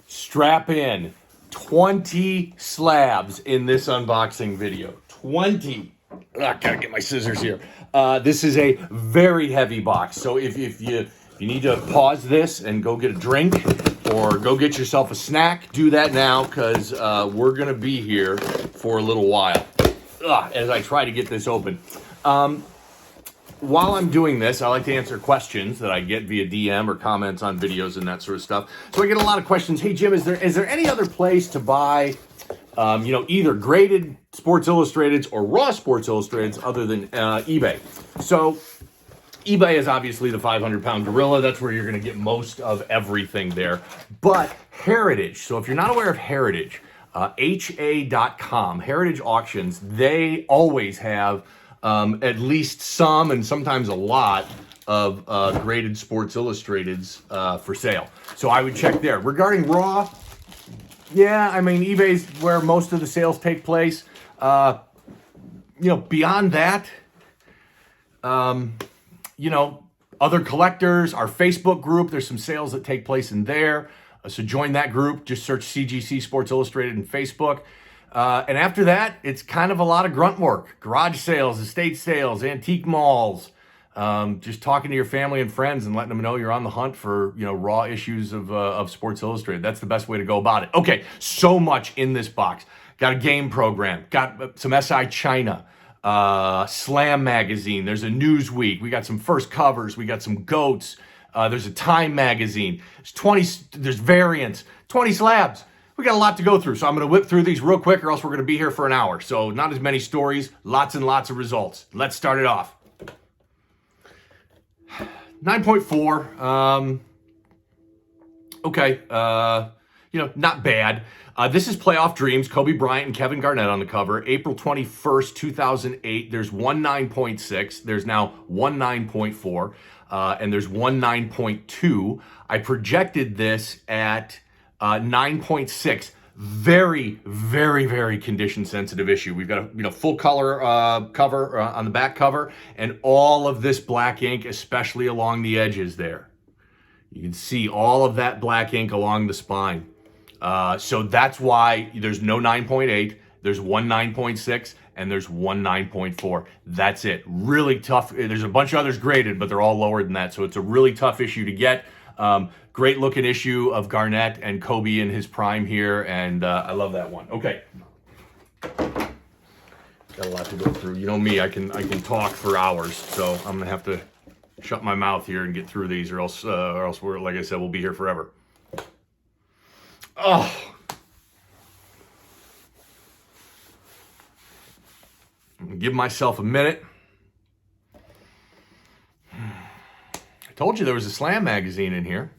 Strap in. 20 slabs in this unboxing video. 20. Gotta get my scissors here. This is a very heavy box. So if you need to pause this and go get a drink or go get yourself a snack, do that now, because we're gonna be here for a little while as I try to get this open. While I'm doing this, I like to answer questions that I get via DM or comments on videos and that sort of stuff. So I get a lot of questions. Hey, Jim, is there any other place to buy, either graded Sports Illustrateds or raw Sports Illustrateds other than eBay? So eBay is obviously the 500-pound gorilla. That's where you're going to get most of everything there. But Heritage, so if you're not aware of Heritage, HA.com, Heritage Auctions, they always have at least some and sometimes a lot of graded Sports Illustrateds for sale. So I would check there. Regarding raw, yeah, I mean, eBay's where most of the sales take place. Beyond that, other collectors, our Facebook group, there's some sales that take place in there. So join that group. Just search CGC Sports Illustrated in Facebook. And after that, it's kind of a lot of grunt work. Garage sales, estate sales, antique malls. Just talking to your family and friends and letting them know you're on the hunt for, raw issues of Sports Illustrated. That's the best way to go about it. Okay, so much in this box. Got a game program. Got some SI China. Slam magazine. There's a Newsweek. We got some first covers. We got some goats. There's a Time magazine. There's variants. 20 slabs. We got a lot to go through, so I'm going to whip through these real quick or else we're going to be here for an hour. So not as many stories, lots and lots of results. Let's start it off. 9.4. Okay. Not bad. This is Playoff Dreams, Kobe Bryant and Kevin Garnett on the cover. April 21st, 2008. There's one 9.6. There's now one 9.4. And there's one 9.2. I projected this at 9.6. Very, very, very condition sensitive issue. We've got a full color cover on the back cover, and all of this black ink, especially along the edges there. You can see all of that black ink along the spine. So that's why there's no 9.8, there's one 9.6, and there's one 9.4. That's it. Really tough. There's a bunch of others graded, but they're all lower than that. So it's a really tough issue to get. Great looking issue of Garnett and Kobe in his prime here, and I love that one. Okay. Got a lot to go through. You know me, I can talk for hours, so I'm gonna have to shut my mouth here and get through these, or else we're, like I said, we'll be here forever. Oh. I'm gonna give myself a minute. I told you there was a Slam magazine in here.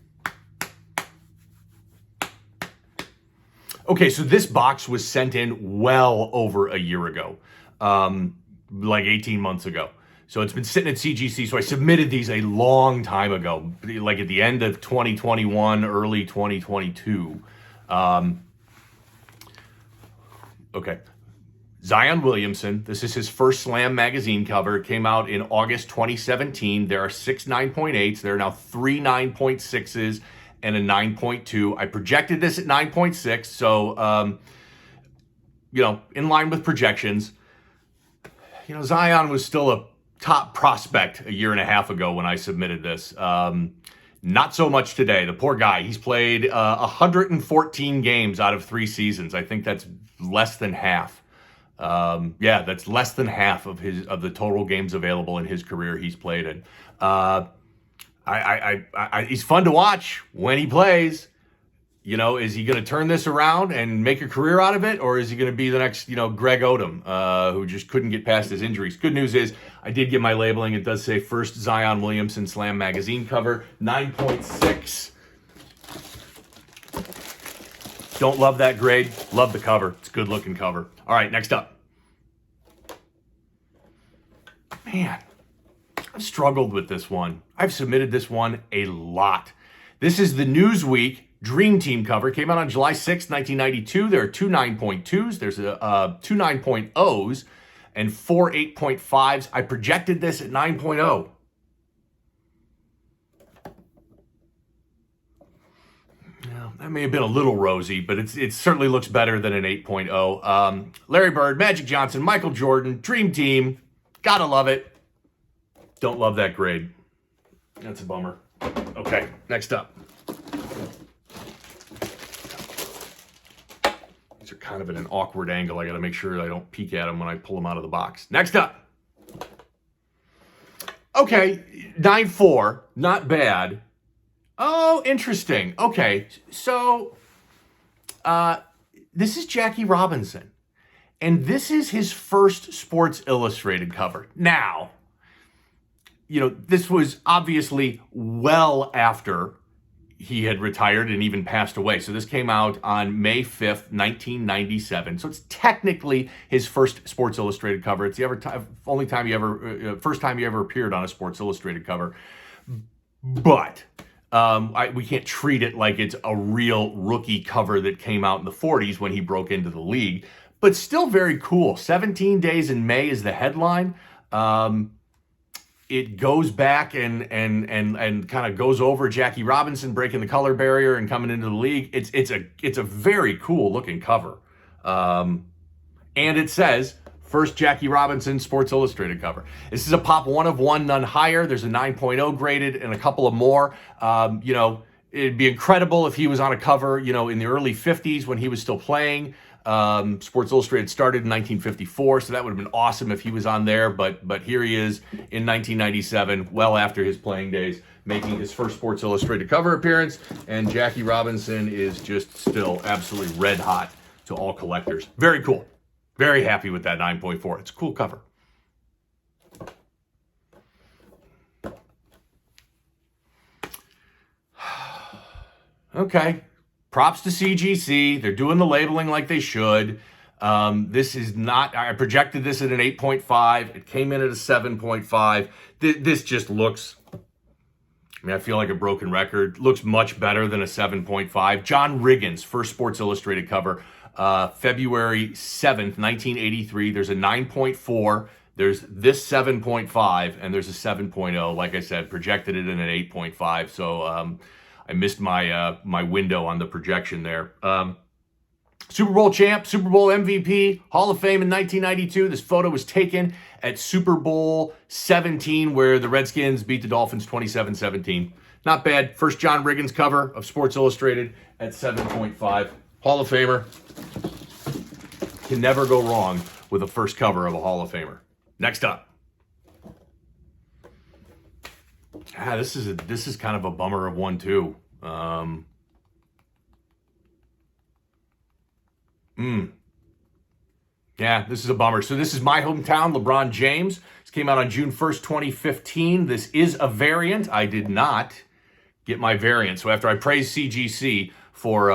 Okay, so this box was sent in well over a year ago, like 18 months ago. So it's been sitting at CGC. So I submitted these a long time ago, like at the end of 2021, early 2022. Okay. Zion Williamson, this is his first Slam magazine cover. It came out in August 2017. There are 6 9.8s. There are now 3 9.6s and a 9.2. I projected this at 9.6, so, in line with projections. Zion was still a top prospect a year and a half ago when I submitted this. Not so much today. The poor guy, he's played 114 games out of 3 seasons. I think that's less than half. That's less than half of the total games available in his career he's played in. He's fun to watch when he plays. Is he going to turn this around and make a career out of it, or is he going to be the next, Greg Odom, who just couldn't get past his injuries? Good news is I did get my labeling. It does say first Zion Williamson Slam magazine cover, 9.6. Don't love that grade. Love the cover. It's a good looking cover. All right, next up. Man, I've struggled with this one. I've submitted this one a lot. This is the Newsweek Dream Team cover. Came out on July 6, 1992. There are 2 9.2s. There's 2 9.0s and 4 8.5s. I projected this at 9.0. That may have been a little rosy, but it certainly looks better than an 8.0. Larry Bird, Magic Johnson, Michael Jordan, Dream Team. Gotta love it. Don't love that grade. That's a bummer. Okay, next up. These are kind of at an awkward angle. I got to make sure I don't peek at them when I pull them out of the box. Next up. Okay, 9.4, not bad. Oh, interesting. Okay, so this is Jackie Robinson, and this is his first Sports Illustrated cover. Now, you know, this was obviously well after he had retired and even passed away. So this came out on May 5th, 1997. So it's technically his first Sports Illustrated cover. It's the only time he ever, first time he ever appeared on a Sports Illustrated cover. But we can't treat it like it's a real rookie cover that came out in the 40s when he broke into the league. But still very cool. 17 Days in May is the headline. It goes back and kind of goes over Jackie Robinson breaking the color barrier and coming into the league. It's a very cool looking cover, and it says first Jackie Robinson Sports Illustrated cover. This is a pop 1 of 1, none higher. There's a 9.0 graded and a couple of more. You know, it'd be incredible if he was on a cover, you know, in the early 50s when he was still playing. Sports Illustrated started in 1954, so that would have been awesome if he was on there, but here he is in 1997, well after his playing days, making his first Sports Illustrated cover appearance, and Jackie Robinson is just still absolutely red hot to all collectors. Very cool. Very happy with that 9.4. It's a cool cover. Okay. Props to CGC. They're doing the labeling like they should. This is not, I projected this at an 8.5. It came in at a 7.5. This just looks, I mean, I feel like a broken record. Looks much better than a 7.5. John Riggins, first Sports Illustrated cover, February 7th, 1983. There's a 9.4. There's this 7.5, and there's a 7.0. Like I said, projected it in an 8.5. So, I missed my window on the projection there. Super Bowl champ, Super Bowl MVP, Hall of Fame in 1992. This photo was taken at Super Bowl 17, where the Redskins beat the Dolphins 27-17. Not bad. First John Riggins cover of Sports Illustrated at 7.5. Hall of Famer. Can never go wrong with a first cover of a Hall of Famer. Next up. This is kind of a bummer of one too. Yeah, this is a bummer. So this is My Hometown, LeBron James. This came out on June 1st, 2015. This is a variant. I did not get my variant. So after I praised CGC for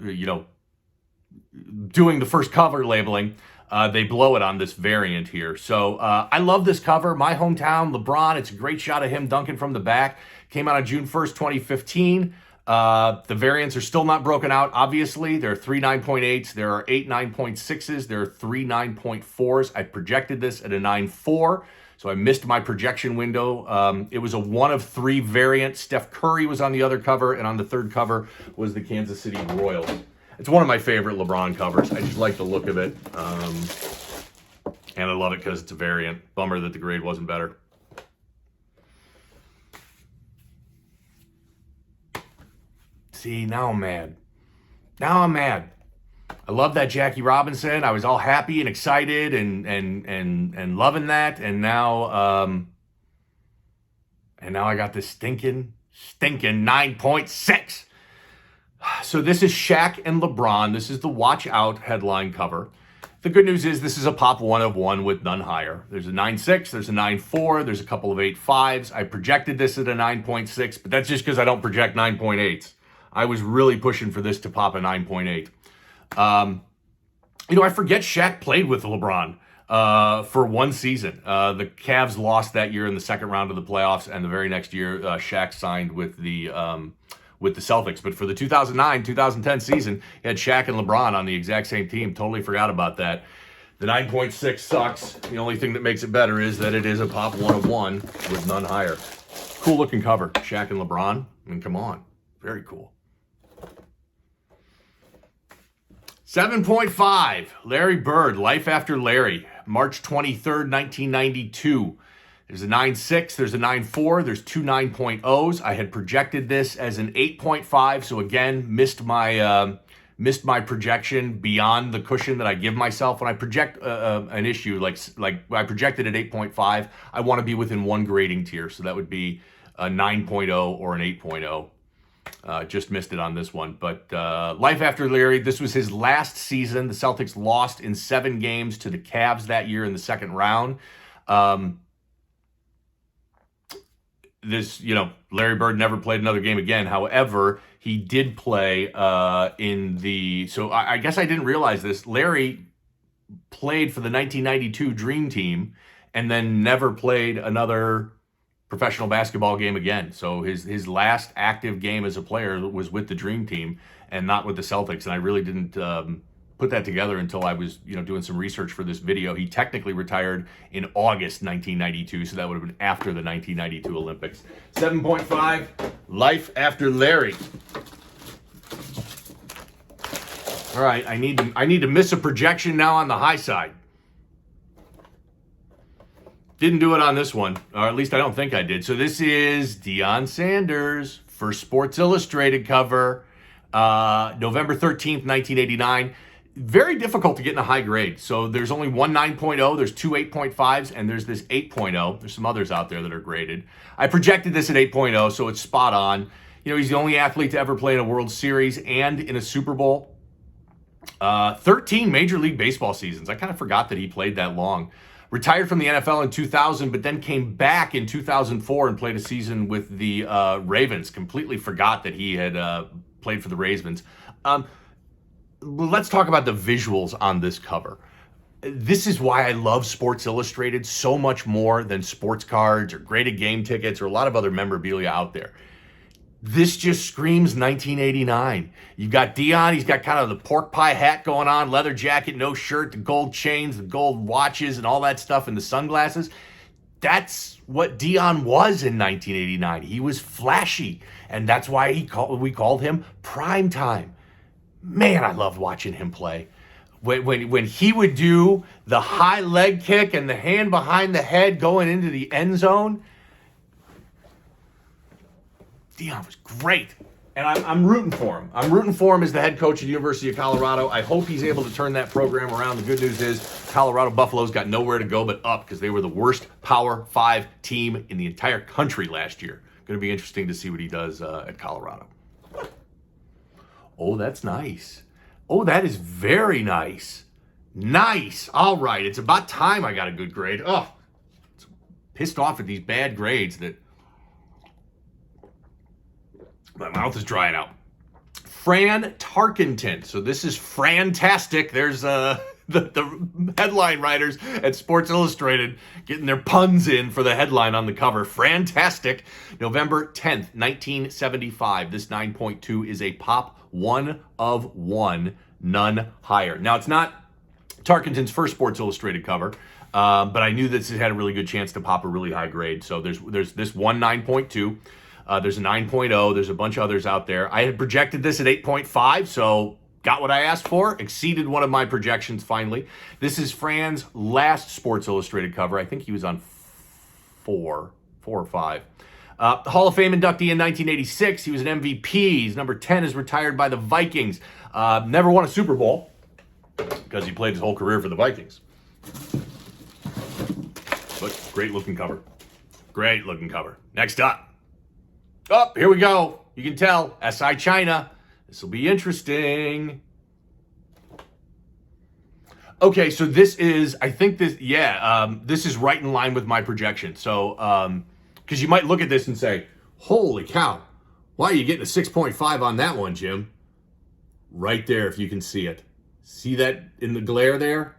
you know, doing the first cover labeling, they blow it on this variant here. So I love this cover. My Hometown, LeBron. It's a great shot of him dunking from the back. Came out on June 1st, 2015. The variants are still not broken out, obviously. There are 3 9.8s. There are 8 9.6s. There are 3 9.4s. I projected this at a 9.4, so I missed my projection window. It was a 1 of 3 variant. Steph Curry was on the other cover, and on the third cover was the Kansas City Royals. It's one of my favorite LeBron covers. I just like the look of it. And I love it because it's a variant. Bummer that the grade wasn't better. See, now I'm mad. Now I'm mad. I love that Jackie Robinson. I was all happy and excited and loving that. And now I got this stinking 9.6. So this is Shaq and LeBron. This is the Watch Out headline cover. The good news is this is a pop 1 of 1 with none higher. There's a 9.6, there's a 9.4, there's a couple of 8.5s. I projected this at a 9.6, but that's just because I don't project 9.8s. I was really pushing for this to pop a 9.8. You know, I forget Shaq played with LeBron for one season. The Cavs lost that year in the second round of the playoffs, and the very next year, Shaq signed with the Celtics. But for the 2009-2010 season, he had Shaq and LeBron on the exact same team. Totally forgot about that. The 9.6 sucks. The only thing that makes it better is that it is a pop 1 of 1 with none higher. Cool looking cover. Shaq and LeBron. I mean, come on. Very cool. 7.5, Larry Bird, Life After Larry, March 23rd, 1992. There's a 9.6, there's a 9.4, there's two 9.0s. I had projected this as an 8.5, so again, missed my projection beyond the cushion that I give myself. When I project an issue, like I projected at 8.5, I want to be within one grading tier, so that would be a 9.0 or an 8.0. Just missed it on this one. But Life After Larry, this was his last season. The Celtics lost in 7 games to the Cavs that year in the second round. Larry Bird never played another game again. However, he did play so I guess I didn't realize this. Larry played for the 1992 Dream Team and then never played another professional basketball game again. So his last active game as a player was with the Dream Team and not with the Celtics. And I really didn't put that together until I was doing some research for this video. He technically retired in August 1992, so that would have been after the 1992 Olympics. 7.5, Life After Larry. All right, I need to miss a projection now on the high side. Didn't do it on this one, or at least I don't think I did. So this is Deion Sanders for Sports Illustrated cover, November 13th, 1989. Very difficult to get in a high grade. So there's only one 9.0, there's two 8.5s, and there's this 8.0. There's some others out there that are graded. I projected this at 8.0, so it's spot on. He's the only athlete to ever play in a World Series and in a Super Bowl. 13 Major League Baseball seasons. I kind of forgot that he played that long. Retired from the NFL in 2000, but then came back in 2004 and played a season with the Ravens. Completely forgot that he had played for the Ravens. Let's talk about the visuals on this cover. This is why I love Sports Illustrated so much more than sports cards or graded game tickets or a lot of other memorabilia out there. This just screams 1989. You've got Deion, he's got kind of the pork pie hat going on, leather jacket, no shirt, the gold chains, the gold watches, and all that stuff, and the sunglasses. That's what Deion was in 1989. He was flashy, and that's why we called him Prime Time. Man, I loved watching him play. When he would do the high leg kick and the hand behind the head going into the end zone, Deion was great, and I'm rooting for him. I'm rooting for him as the head coach of the University of Colorado. I hope he's able to turn that program around. The good news is Colorado Buffaloes got nowhere to go but up because they were the worst Power 5 team in the entire country last year. Going to be interesting to see what he does at Colorado. Oh, that's nice. Oh, that is very nice. Nice. All right, it's about time I got a good grade. Oh, I'm pissed off at these bad grades that my mouth is drying out. Fran Tarkenton. So this is Frantastic. There's the headline writers at Sports Illustrated getting their puns in for the headline on the cover. Frantastic, November 10th, 1975. This 9.2 is a pop 1 of 1, none higher. Now, it's not Tarkenton's first Sports Illustrated cover, but I knew this had a really good chance to pop a really high grade. So there's this one 9.2. There's a 9.0. There's a bunch of others out there. I had projected this at 8.5, so got what I asked for. Exceeded one of my projections finally. This is Fran's last Sports Illustrated cover. I think he was on 4 or 5. Hall of Fame inductee in 1986. He was an MVP. He's number 10, is retired by the Vikings. Never won a Super Bowl because he played his whole career for the Vikings. But great looking cover. Great looking cover. Next up. Oh, here we go. You can tell, SI China. This will be interesting. Okay, so this is, this is right in line with my projection. So, because you might look at this and say, holy cow, why are you getting a 6.5 on that one, Jim? Right there, if you can see it. See that in the glare there?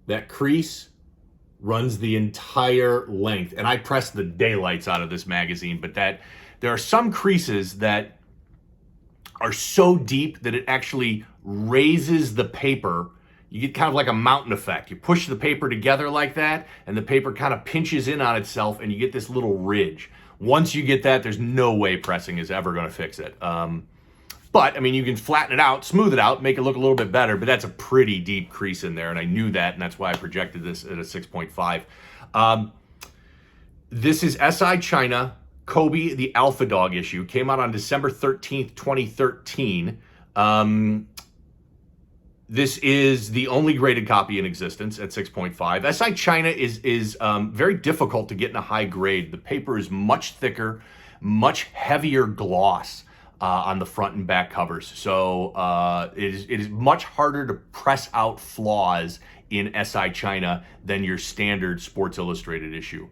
That crease runs the entire length. And I pressed the daylights out of this magazine, but there are some creases that are so deep that it actually raises the paper. You get kind of like a mountain effect. You push the paper together like that, and the paper kind of pinches in on itself, and you get this little ridge. Once you get that, there's no way pressing is ever going to fix it. But, I mean, you can flatten it out, smooth it out, make it look a little bit better, but that's a pretty deep crease in there, and I knew that, and that's why I projected this at a 6.5. This is SI China, Kobe, the Alpha Dog issue. Came out on December 13th, 2013. This is the only graded copy in existence at 6.5. SI China is very difficult to get in a high grade. The paper is much thicker, much heavier gloss on the front and back covers. So it is much harder to press out flaws in SI China than your standard Sports Illustrated issue.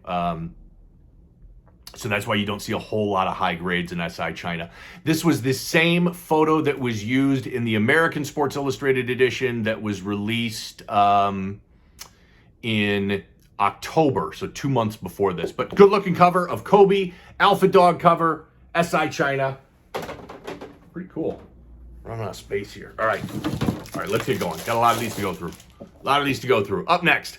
So that's why you don't see a whole lot of high grades in SI China. This was the same photo that was used in the American Sports Illustrated edition that was released in October, so 2 months before this. But good looking cover of Kobe, Alpha Dog cover, SI China. Pretty cool. Running out of space here. All right, let's get going. Got a lot of these to go through. Up next.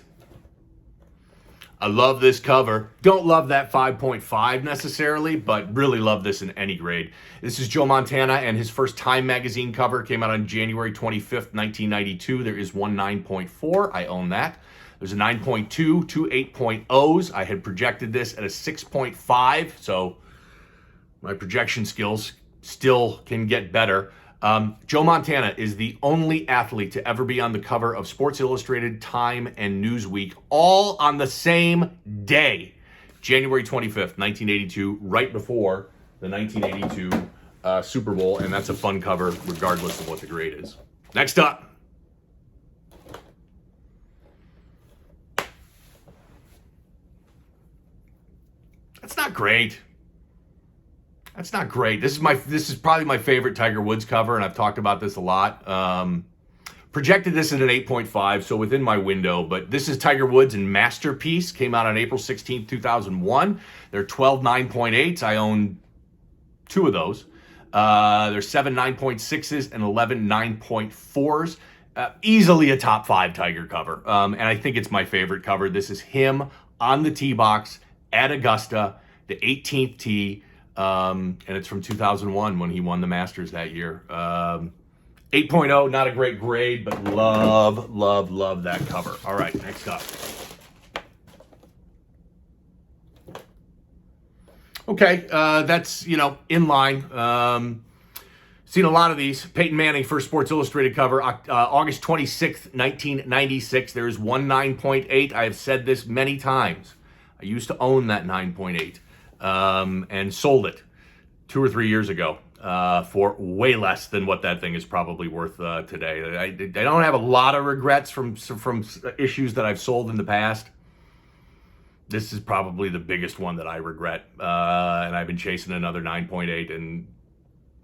I love this cover. Don't love that 5.5 necessarily, but really love this in any grade. This is Joe Montana and his first Time magazine cover. Came out on January 25th, 1992. There is one 9.4. I own that. There's a 9.2, two 8.0s. I had projected this at a 6.5, so my projection skills still can get better. Joe Montana is the only athlete to ever be on the cover of Sports Illustrated, Time, and Newsweek, all on the same day, January 25th, 1982, right before the 1982 Super Bowl, and that's a fun cover regardless of what the grade is. Next up. That's not great. That's not great. This is probably my favorite Tiger Woods cover, and I've talked about this a lot. Projected this at an 8.5, so within my window, but this is Tiger Woods and Masterpiece. Came out on April 16th, 2001. They're 12 9.8s. I own 2 of those. There's 7 9.6s and 11 9.4s. Easily a top 5 Tiger cover, and I think it's my favorite cover. This is him on the tee box at Augusta, the 18th tee. And it's from 2001 when he won the Masters that year. 8.0, not a great grade, but love that cover. All right, next up. Okay, that's, in line. Seen a lot of these. Peyton Manning, first Sports Illustrated cover, August 26th, 1996. There's one 9.8. I have said this many times. I used to own that 9.8. And sold it 2 or 3 years ago for way less than what that thing is probably worth today. I don't have a lot of regrets from issues that I've sold in the past. This is probably the biggest one that I regret, and I've been chasing another 9.8 and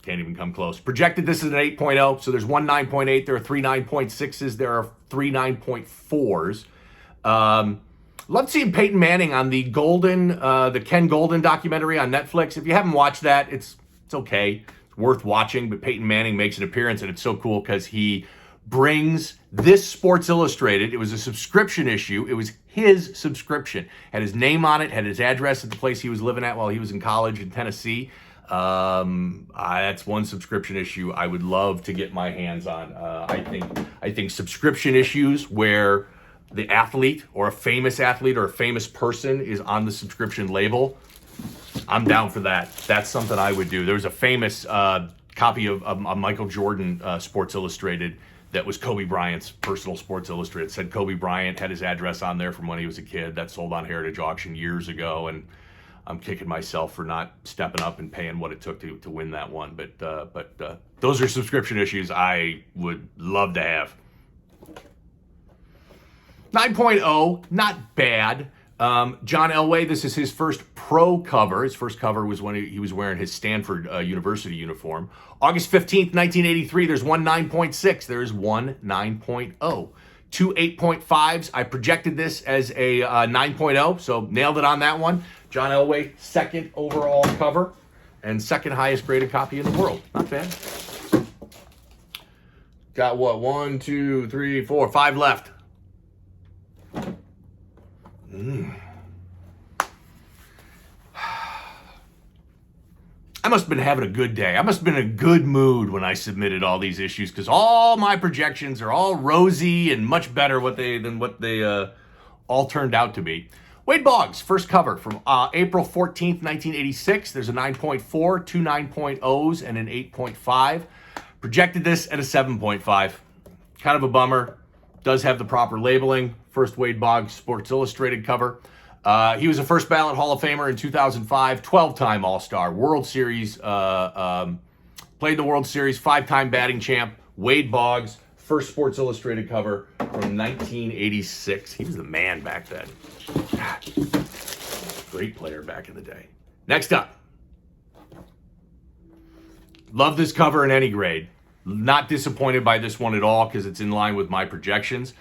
can't even come close. Projected this is an 8.0, so there's one 9.8, there are 3 9.6s, there are 3 9.4s. Love seeing Peyton Manning on the Ken Golden documentary on Netflix. If you haven't watched that, it's okay. It's worth watching, but Peyton Manning makes an appearance, and it's so cool because he brings this Sports Illustrated. It was a subscription issue. It was his subscription. Had his name on it, had his address at the place he was living at while he was in college in Tennessee. That's one subscription issue I would love to get my hands on. I think subscription issues where the athlete or a famous person is on the subscription label, I'm down for that. That's something I would do. There was a famous copy of a Michael Jordan Sports Illustrated that was Kobe Bryant's personal Sports Illustrated. It said Kobe Bryant, had his address on there from when he was a kid. That sold on Heritage Auction years ago, and I'm kicking myself for not stepping up and paying what it took to win that one. But those are subscription issues I would love to have. 9.0, not bad. John Elway, this is his first pro cover. His first cover was when he was wearing his Stanford University uniform. August 15th, 1983, there's one 9.6. There's one 9.0. 2 8.5s. I projected this as a 9.0, so nailed it on that one. John Elway, second overall cover and second highest graded copy in the world. Not bad. Got what? 1, 2, 3, 4, 5 left. I must have been having a good day. I must have been in a good mood when I submitted all these issues because all my projections are all rosy and much better than what they all turned out to be. Wade Boggs, first cover from April 14th, 1986. There's a 9.4, two 9.0s, and an 8.5. Projected this at a 7.5. Kind of a bummer. Does have the proper labeling. First Wade Boggs Sports Illustrated cover. He was a first ballot Hall of Famer in 2005, 12-time All-Star, World Series, played the World Series, 5-time batting champ. Wade Boggs, first Sports Illustrated cover from 1986. He was the man back then. Great player back in the day. Next up. Love this cover in any grade. Not disappointed by this one at all because it's in line with my projections.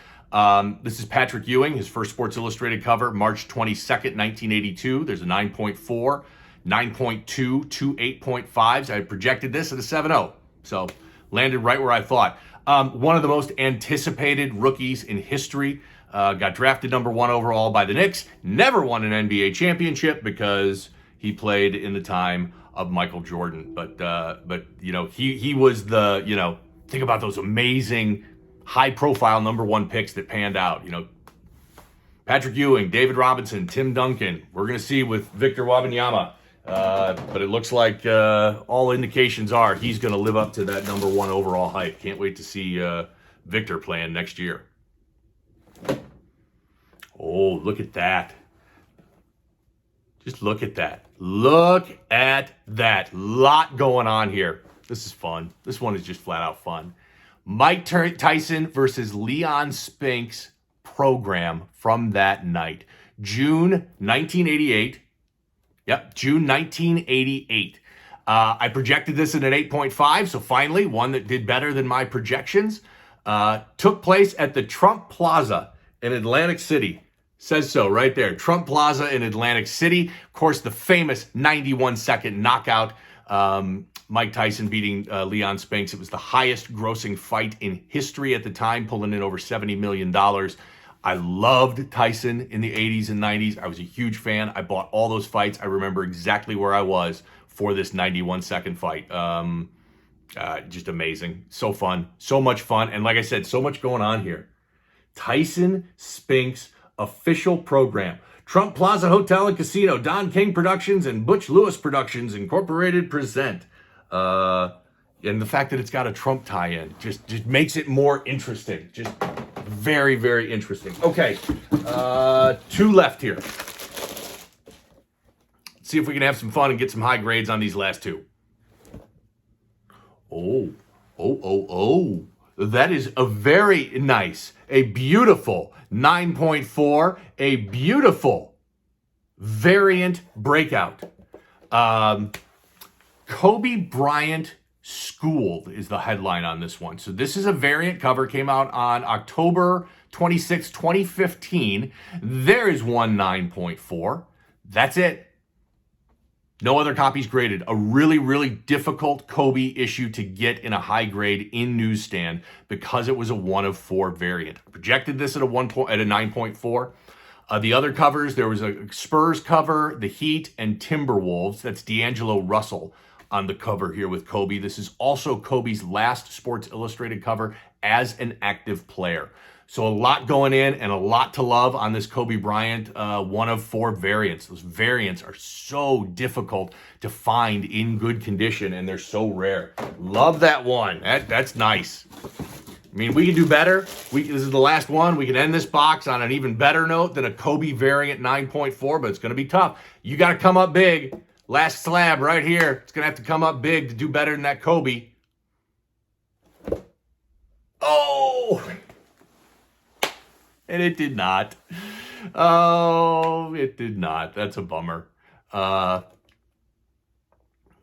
This is Patrick Ewing, his first Sports Illustrated cover, March 22nd, 1982. There's a 9.4, 9.2, two 8.5s. I projected this at a 7.0, so landed right where I thought. One of the most anticipated rookies in history. Got drafted number 1 overall by the Knicks. Never won an NBA championship because he played in the time of Michael Jordan. But you know, he was the, you know, think about those amazing high-profile number 1 picks that panned out. You know, Patrick Ewing, David Robinson, Tim Duncan. We're going to see with Victor Wembanyama. But it looks like all indications are he's going to live up to that number 1 overall hype. Can't wait to see Victor playing next year. Oh, look at that. Just look at that. Look at that. Lot going on here. This is fun. This one is just flat out fun. Mike Tyson versus Leon Spinks program from that night. June 1988. Yep, June 1988. I projected this at an 8.5, so finally, one that did better than my projections. Took place at the Trump Plaza in Atlantic City. Says so right there. Trump Plaza in Atlantic City. Of course, the famous 91-second knockout. Mike Tyson beating Leon Spinks. It was the highest grossing fight in history at the time, pulling in over $70 million. I loved Tyson in the 80s and 90s. I was a huge fan. I bought all those fights. I remember exactly where I was for this 91-second fight. Just amazing. So fun. So much fun. And like I said, so much going on here. Tyson Spinks official program. Trump Plaza Hotel and Casino, Don King Productions, and Butch Lewis Productions Incorporated present. And the fact that it's got a Trump tie-in just makes it more interesting. Just very, very interesting. Okay, 2 left here. Let's see if we can have some fun and get some high grades on these last 2. Oh. That is a very nice, a beautiful 9.4, a beautiful variant breakout. Kobe Bryant Schooled is the headline on this one. So this is a variant cover, came out on October 26, 2015. There is one 9.4. That's it. No other copies graded. A really, really difficult Kobe issue to get in a high grade in newsstand because it was a 1 of 4 variant. I projected this at a 9.4. The other covers, there was a Spurs cover, the Heat, and Timberwolves. That's D'Angelo Russell on the cover here with Kobe. This is also Kobe's last Sports Illustrated cover as an active player. So a lot going in and a lot to love on this Kobe Bryant 1 of 4 variants. Those variants are so difficult to find in good condition, and they're so rare. Love that one. That's nice. I mean, we can do better. This is the last one. We can end this box on an even better note than a Kobe variant 9.4, but it's going to be tough. You got to come up big. Last slab right here. It's going to have to come up big to do better than that Kobe. Oh! And it did not. Oh, it did not. That's a bummer. Well,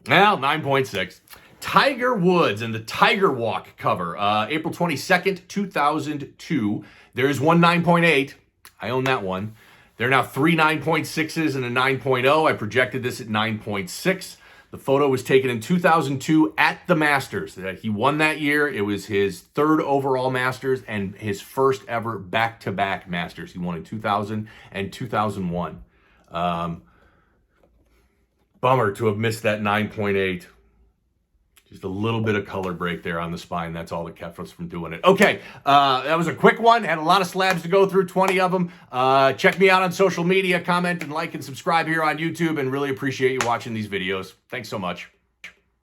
9.6. Tiger Woods and the Tiger Walk cover. April 22nd, 2002. There's one 9.8. I own that one. There are now 3 9.6s and a 9.0. I projected this at 9.6. The photo was taken in 2002 at the Masters. He won that year. It was his 3rd overall Masters and his first ever back-to-back Masters. He won in 2000 and 2001. Bummer to have missed that 9.8. Just a little bit of color break there on the spine. That's all that kept us from doing it. Okay, that was a quick one. Had a lot of slabs to go through, 20 of them. Check me out on social media. Comment and like and subscribe here on YouTube, and really appreciate you watching these videos. Thanks so much.